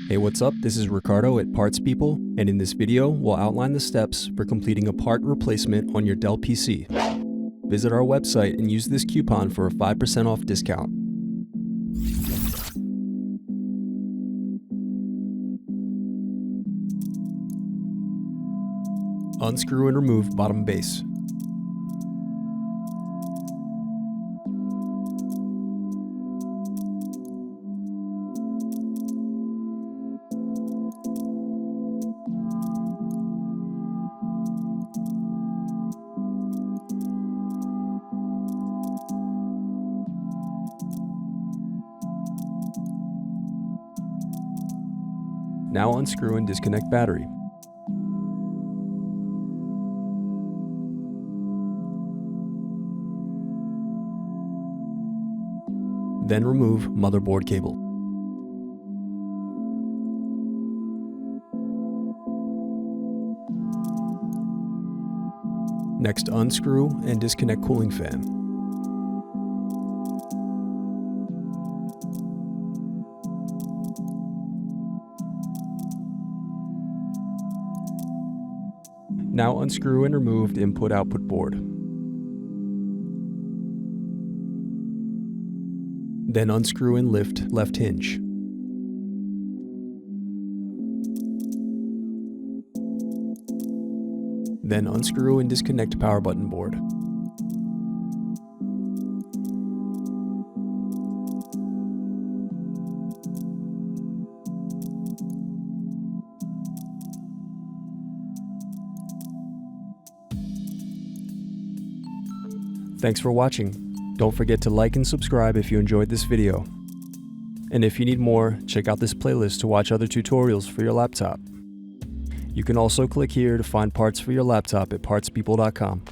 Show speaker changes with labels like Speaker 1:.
Speaker 1: Hey, what's up? This is Ricardo at Parts People, and in this video, we'll outline the steps for completing a part replacement on your Dell PC. Visit our website and use this coupon for a 5% off discount. Unscrew and remove bottom base. Now unscrew and disconnect battery. Then remove motherboard cable. Next, unscrew and disconnect cooling fan. Now unscrew and remove the input-output board. Then unscrew and lift left hinge. Then unscrew and disconnect power button board. Thanks for watching. Don't forget to like and subscribe if you enjoyed this video. And if you need more, check out this playlist to watch other tutorials for your laptop. You can also click here to find parts for your laptop at partspeople.com.